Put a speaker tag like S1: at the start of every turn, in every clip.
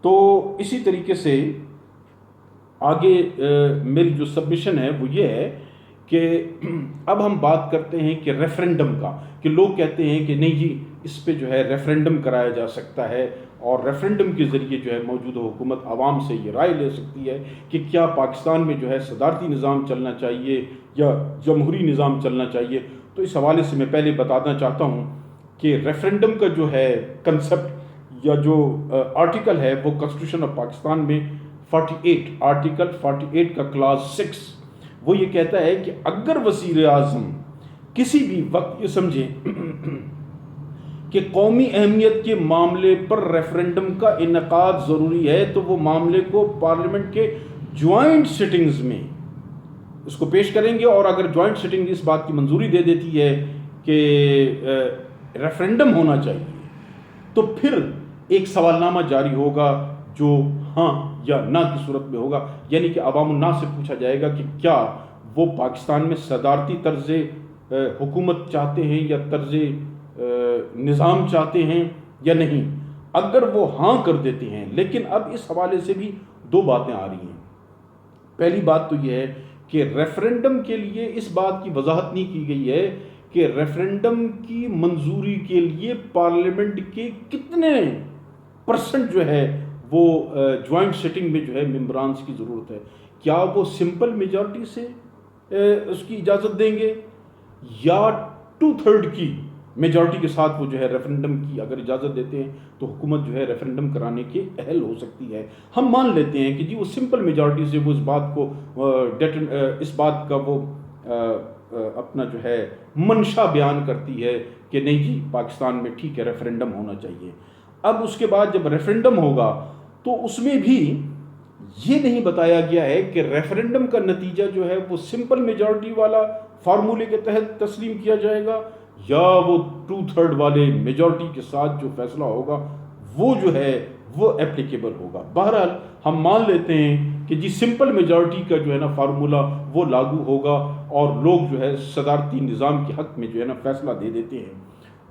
S1: تو اسی طریقے سے آگے میری جو سبمیشن ہے وہ یہ ہے کہ اب ہم بات کرتے ہیں کہ ریفرنڈم کا، کہ لوگ کہتے ہیں کہ نہیں جی اس پہ جو ہے ریفرنڈم کرایا جا سکتا ہے، اور ریفرنڈم کے ذریعے جو ہے موجودہ حکومت عوام سے یہ رائے لے سکتی ہے کہ کیا پاکستان میں جو ہے صدارتی نظام چلنا چاہیے یا جمہوری نظام چلنا چاہیے۔ تو اس حوالے سے میں پہلے بتانا چاہتا ہوں کہ ریفرنڈم کا جو ہے کنسپٹ یا جو آرٹیکل ہے وہ کنسٹیٹیوشن آف پاکستان میں 48 آرٹیکل 48 کا کلاس 6 وہ یہ کہتا ہے کہ اگر وزیر اعظم کسی بھی وقت یہ سمجھیں کہ قومی اہمیت کے معاملے پر ریفرنڈم کا انعقاد ضروری ہے تو وہ معاملے کو پارلیمنٹ کے جوائنٹ سٹنگز میں اس کو پیش کریں گے، اور اگر جوائنٹ سٹنگ اس بات کی منظوری دے دیتی ہے کہ ریفرنڈم ہونا چاہیے تو پھر ایک سوال نامہ جاری ہوگا جو ہاں یا نہ کی صورت میں ہوگا، یعنی کہ عوام الناس سے پوچھا جائے گا کہ کیا وہ پاکستان میں صدارتی طرز حکومت چاہتے ہیں یا طرز نظام چاہتے ہیں یا نہیں۔ اگر وہ ہاں کر دیتے ہیں، لیکن اب اس حوالے سے بھی دو باتیں آ رہی ہیں۔ پہلی بات تو یہ ہے کہ ریفرنڈم کے لیے اس بات کی وضاحت نہیں کی گئی ہے کہ ریفرنڈم کی منظوری کے لیے پارلیمنٹ کے کتنے پرسنٹ جو ہے وہ جوائنٹ سیٹنگ میں جو ہے ممبرانز کی ضرورت ہے۔ کیا وہ سمپل میجارٹی سے اس کی اجازت دیں گے یا 2/3 کی میجارٹی کے ساتھ وہ جو ہے ریفرنڈم کی اگر اجازت دیتے ہیں تو حکومت جو ہے ریفرنڈم کرانے کے اہل ہو سکتی ہے۔ ہم مان لیتے ہیں کہ جی وہ سمپل میجارٹی سے وہ اس بات کا وہ اپنا جو ہے منشا بیان کرتی ہے کہ نہیں جی پاکستان میں ٹھیک ہے ریفرنڈم ہونا چاہیے۔ اب اس کے بعد جب ریفرنڈم ہوگا تو اس میں بھی یہ نہیں بتایا گیا ہے کہ ریفرنڈم کا نتیجہ جو ہے وہ سمپل میجارٹی والا فارمولے کے تحت تسلیم کیا جائے گا یا وہ 2/3 والے میجارٹی کے ساتھ جو فیصلہ ہوگا وہ جو ہے وہ اپلیکیبل ہوگا۔ بہرحال ہم مان لیتے ہیں کہ جی سمپل میجارٹی کا جو ہے نا فارمولا وہ لاگو ہوگا اور لوگ جو ہے صدارتی نظام کے حق میں جو ہے نا فیصلہ دے دیتے ہیں۔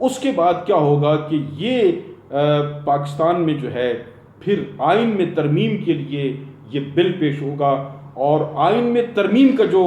S1: اس کے بعد کیا ہوگا کہ یہ پاکستان میں جو ہے پھر آئین میں ترمیم کے لیے یہ بل پیش ہوگا، اور آئین میں ترمیم کا جو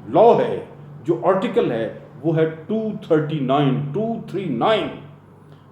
S1: لا ہے جو آرٹیکل ہے وہ ہے 239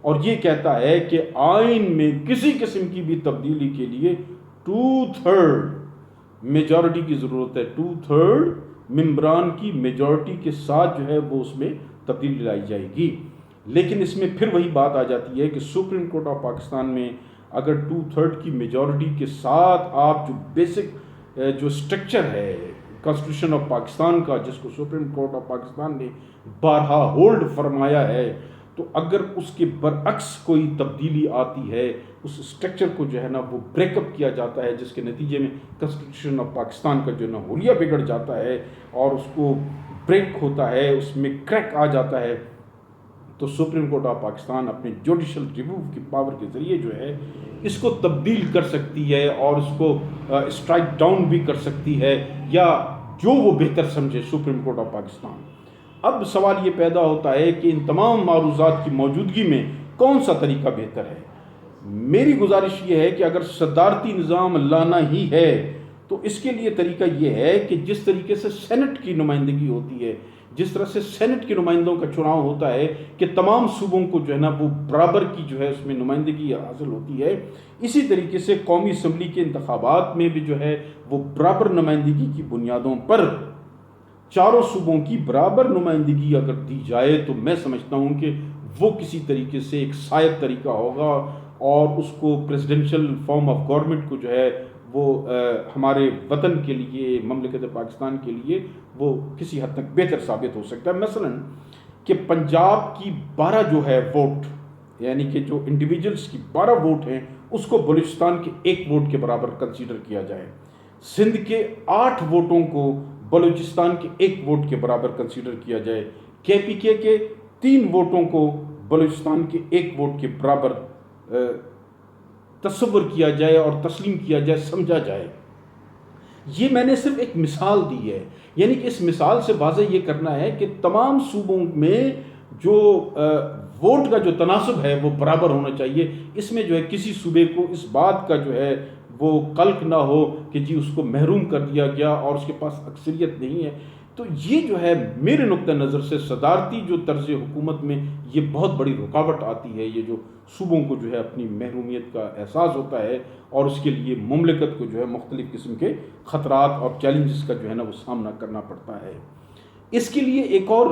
S1: اور یہ کہتا ہے کہ آئین میں کسی قسم کی بھی تبدیلی کے لیے 2/3 میجارٹی کی ضرورت ہے۔ 2/3 ممبران کی میجارٹی کے ساتھ جو ہے وہ اس میں تبدیلی لائی جائے گی۔ لیکن اس میں پھر وہی بات آ جاتی ہے کہ سپریم کورٹ آف پاکستان میں اگر 2/3 کی میجارٹی کے ساتھ آپ جو بیسک جو سٹرکچر ہے کانسٹیٹیوشن آف پاکستان کا جس کو سپریم کورٹ آف پاکستان نے بارہا ہولڈ فرمایا ہے، تو اگر اس کے برعکس کوئی تبدیلی آتی ہے اس سٹرکچر کو جو ہے نا وہ بریک اپ کیا جاتا ہے، جس کے نتیجے میں کانسٹیٹیوشن آف پاکستان کا جو ہے نا حلیہ بگڑ جاتا ہے اور اس کو بریک ہوتا ہے، اس میں کریک آ جاتا ہے، تو سپریم کورٹ آف پاکستان اپنے جوڈیشل ریویو کی پاور کے ذریعے جو ہے اس کو تبدیل کر سکتی ہے اور اس کو اسٹرائک ڈاؤن بھی کر سکتی ہے، یا جو وہ بہتر سمجھے سپریم کورٹ آف پاکستان۔ اب سوال یہ پیدا ہوتا ہے کہ ان تمام معروضات کی موجودگی میں کون سا طریقہ بہتر ہے؟ میری گزارش یہ ہے کہ اگر صدارتی نظام لانا ہی ہے تو اس کے لیے طریقہ یہ ہے کہ جس طریقے سے سینٹ کی نمائندگی ہوتی ہے، جس طرح سے سینٹ کے نمائندوں کا چناؤ ہوتا ہے کہ تمام صوبوں کو جو ہے نا وہ برابر کی جو ہے اس میں نمائندگی حاصل ہوتی ہے، اسی طریقے سے قومی اسمبلی کے انتخابات میں بھی جو ہے وہ برابر نمائندگی کی بنیادوں پر چاروں صوبوں کی برابر نمائندگی اگر دی جائے تو میں سمجھتا ہوں کہ وہ کسی طریقے سے ایک سائد طریقہ ہوگا، اور اس کو پریزیڈنشل فارم آف گورنمنٹ کو جو ہے وہ ہمارے وطن کے لیے مملکت پاکستان کے لیے وہ کسی حد تک بہتر ثابت ہو سکتا ہے۔ مثلا کہ پنجاب کی 12 جو ہے ووٹ، یعنی کہ جو انڈیویجولز کی 12 ووٹ ہیں اس کو بلوچستان کے 1 ووٹ کے برابر کنسیڈر کیا جائے، سندھ کے 8 ووٹوں کو بلوچستان کے 1 ووٹ کے برابر کنسیڈر کیا جائے، KPK کے 3 ووٹوں کو بلوچستان کے 1 ووٹ کے برابر تصور کیا جائے اور تسلیم کیا جائے، سمجھا جائے۔ یہ میں نے صرف ایک مثال دی ہے، یعنی کہ اس مثال سے واضح یہ کرنا ہے کہ تمام صوبوں میں جو ووٹ کا جو تناسب ہے وہ برابر ہونا چاہیے. اس میں جو ہے کسی صوبے کو اس بات کا جو ہے وہ قلق نہ ہو کہ جی اس کو محروم کر دیا گیا اور اس کے پاس اکثریت نہیں ہے. تو یہ جو ہے میرے نقطہ نظر سے صدارتی جو طرز حکومت میں یہ بہت بڑی رکاوٹ آتی ہے. یہ جو صوبوں کو جو ہے اپنی محرومیت کا احساس ہوتا ہے اور اس کے لیے مملکت کو جو ہے مختلف قسم کے خطرات اور چیلنجز کا جو ہے نا وہ سامنا کرنا پڑتا ہے. اس کے لیے ایک اور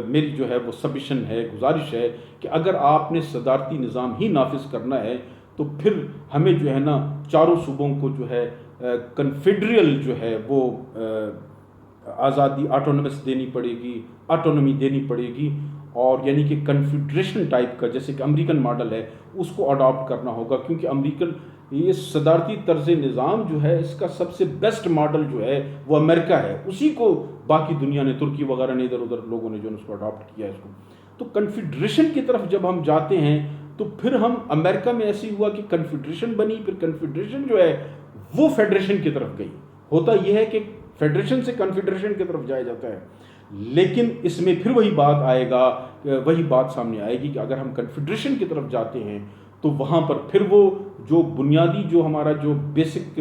S1: میری جو ہے وہ سبمیشن ہے، گزارش ہے کہ اگر آپ نے صدارتی نظام ہی نافذ کرنا ہے تو پھر ہمیں جو ہے نا چاروں صوبوں کو جو ہے کنفیڈریل جو ہے وہ آزادی آٹونومس دینی پڑے گی، آٹونومی دینی پڑے گی، اور یعنی کہ کنفیڈریشن ٹائپ کا جیسے کہ امریکن ماڈل ہے اس کو اڈاپٹ کرنا ہوگا. کیونکہ امریکن یہ صدارتی طرز نظام جو ہے اس کا سب سے بیسٹ ماڈل جو ہے وہ امریکہ ہے. اسی کو باقی دنیا نے، ترکی وغیرہ نے، ادھر ادھر لوگوں نے جو اس کو اڈاپٹ کیا ہے اس کو. تو کنفیڈریشن کی طرف جب ہم جاتے ہیں تو پھر ہم امریکہ میں ایسے ہوا کہ کنفیڈریشن بنی، پھر کنفیڈریشن جو ہے وہ فیڈریشن کی طرف گئی. ہوتا یہ ہے کہ فیڈریشن سے کنفیڈریشن کی طرف جایا جاتا ہے، لیکن اس میں پھر وہی بات آئے گا، وہی بات سامنے آئے گی کہ اگر ہم کنفیڈریشن کی طرف جاتے ہیں تو وہاں پر پھر وہ جو بنیادی جو ہمارا جو basic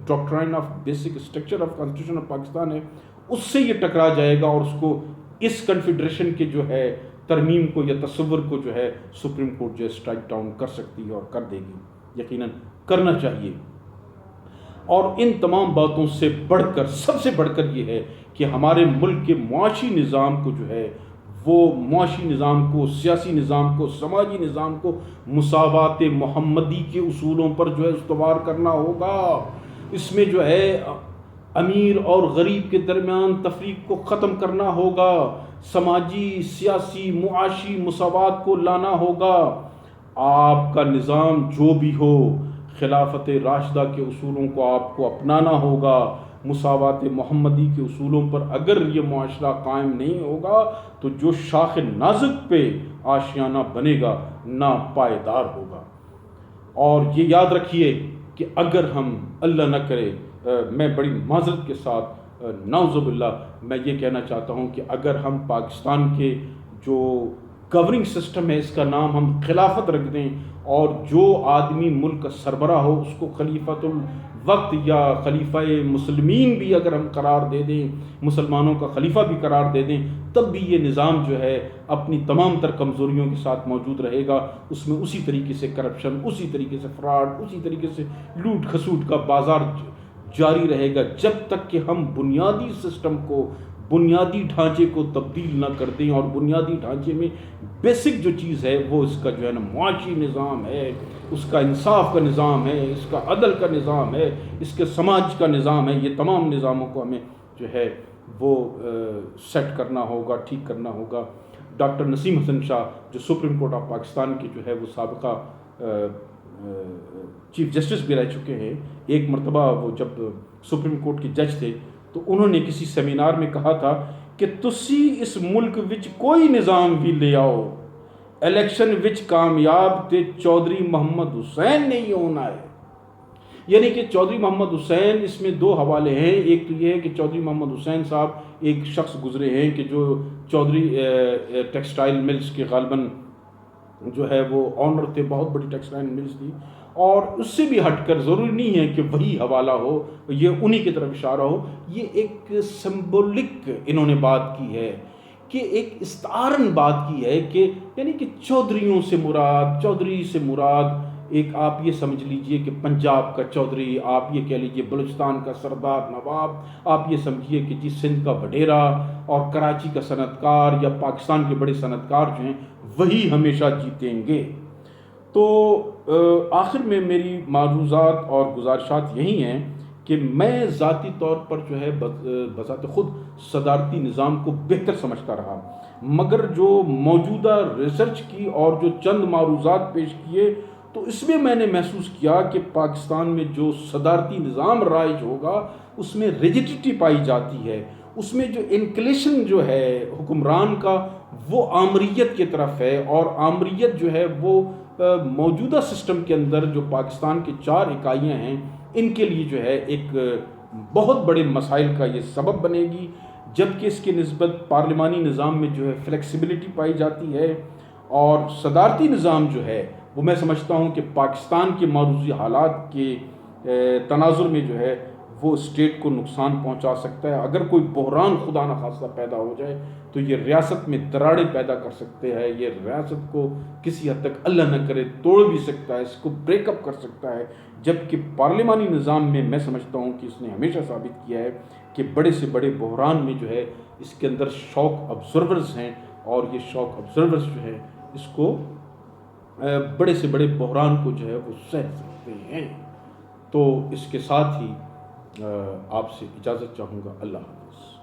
S1: doctrine of basic structure of constitution of Pakistan ہے اس سے یہ ٹکرا جائے گا، اور اس کو اس کنفیڈریشن کے جو ہے ترمیم کو یا تصور کو جو ہے سپریم کورٹ جو ہے اسٹرائک ڈاؤن کر سکتی ہے اور کر دے گی. یقیناً کرنا چاہیے. اور ان تمام باتوں سے بڑھ کر، سب سے بڑھ کر یہ ہے کہ ہمارے ملک کے معاشی نظام کو جو ہے وہ معاشی نظام کو، سیاسی نظام کو، سماجی نظام کو مساوات محمدی کے اصولوں پر جو ہے استوار کرنا ہوگا. اس میں جو ہے امیر اور غریب کے درمیان تفریق کو ختم کرنا ہوگا، سماجی، سیاسی، معاشی مساوات کو لانا ہوگا. آپ کا نظام جو بھی ہو، خلافت راشدہ کے اصولوں کو آپ کو اپنانا ہوگا. مساوات محمدی کے اصولوں پر اگر یہ معاشرہ قائم نہیں ہوگا تو جو شاخ نازک پہ آشیانہ بنے گا ناپائیدار ہوگا. اور یہ یاد رکھیے کہ اگر ہم، اللہ نہ کرے، میں بڑی معذرت کے ساتھ نعوذ باللہ میں یہ کہنا چاہتا ہوں کہ اگر ہم پاکستان کے جو گورننگ سسٹم ہے اس کا نام ہم خلافت رکھ دیں اور جو آدمی ملک کا سربراہ ہو اس کو خلیفۃ الوقت یا خلیفہ مسلمین بھی اگر ہم قرار دے دیں، مسلمانوں کا خلیفہ بھی قرار دے دیں، تب بھی یہ نظام جو ہے اپنی تمام تر کمزوریوں کے ساتھ موجود رہے گا. اس میں اسی طریقے سے کرپشن، اسی طریقے سے فراڈ، اسی طریقے سے لوٹ کھسوٹ کا بازار جاری رہے گا جب تک کہ ہم بنیادی سسٹم کو، بنیادی ڈھانچے کو تبدیل نہ کر دیں. اور بنیادی ڈھانچے میں بیسک جو چیز ہے وہ اس کا جو ہے نا معاشی نظام ہے، اس کا انصاف کا نظام ہے، اس کا عدل کا نظام ہے، اس کے سماج کا نظام ہے. یہ تمام نظاموں کو ہمیں جو ہے وہ سیٹ کرنا ہوگا، ٹھیک کرنا ہوگا. ڈاکٹر نسیم حسن شاہ جو سپریم کورٹ آف پاکستان کے جو ہے وہ سابقہ چیف جسٹس بھی رہ چکے ہیں، ایک مرتبہ وہ جب سپریم کورٹ کے جج تھے تو انہوں نے کسی سیمینار میں کہا تھا کہ تسی اس ملک وچ کوئی نظام بھی لے آؤ، الیکشن وچ کامیاب تے چودھری محمد حسین نہیں ہونا ہے. یعنی کہ چودھری محمد حسین، اس میں دو حوالے ہیں. ایک تو یہ ہے کہ چودھری محمد حسین صاحب ایک شخص گزرے ہیں کہ جو چودھری ٹیکسٹائل ملز کے غالباً جو ہے وہ آنر تھے، بہت بڑی ٹیکسٹائل ملز تھی. اور اس سے بھی ہٹ کر ضروری نہیں ہے کہ وہی حوالہ ہو، یہ انہی کی طرف اشارہ ہو. یہ ایک سمبولک انہوں نے بات کی ہے کہ ایک استعارن بات کی ہے کہ یعنی کہ چودھریوں سے مراد، چودھری سے مراد ایک آپ یہ سمجھ لیجئے کہ پنجاب کا چودھری، آپ یہ کہہ لیجئے بلوچستان کا سردار نواب، آپ یہ سمجھیے کہ جی سندھ کا وڈیرا اور کراچی کا صنعت کار یا پاکستان کے بڑے صنعت کار جو ہیں وہی ہمیشہ جیتیں گے. تو آخر میں میری معروضات اور گزارشات یہی ہیں کہ میں ذاتی طور پر جو ہے بذات خود صدارتی نظام کو بہتر سمجھتا رہا، مگر جو موجودہ ریسرچ کی اور جو چند معروضات پیش کیے تو اس میں میں نے محسوس کیا کہ پاکستان میں جو صدارتی نظام رائج ہوگا اس میں ریجیڈیٹی پائی جاتی ہے. اس میں جو انکلیشن جو ہے حکمران کا وہ آمریت کی طرف ہے، اور آمریت جو ہے وہ موجودہ سسٹم کے اندر جو پاکستان کے 4 اکائیاں ہیں ان کے لیے جو ہے ایک بہت بڑے مسائل کا یہ سبب بنے گی. جبکہ اس کے نسبت پارلیمانی نظام میں جو ہے فلیکسیبلٹی پائی جاتی ہے اور صدارتی نظام جو ہے وہ میں سمجھتا ہوں کہ پاکستان کے معروضی حالات کے تناظر میں جو ہے وہ اسٹیٹ کو نقصان پہنچا سکتا ہے. اگر کوئی بحران خدا نخواستہ پیدا ہو جائے تو یہ ریاست میں دراڑیں پیدا کر سکتے ہیں، یہ ریاست کو کسی حد تک اللہ نہ کرے توڑ بھی سکتا ہے، اس کو بریک اپ کر سکتا ہے. جبکہ پارلیمانی نظام میں سمجھتا ہوں کہ اس نے ہمیشہ ثابت کیا ہے کہ بڑے سے بڑے بحران میں جو ہے اس کے اندر شاک ابزرورز ہیں، اور یہ شاک ابزرورز جو ہے اس کو بڑے سے بڑے بحران کو جو ہے وہ سہ سکتے ہیں. تو اس کے ساتھ ہی آپ سے اجازت چاہوں گا. اللہ حافظ.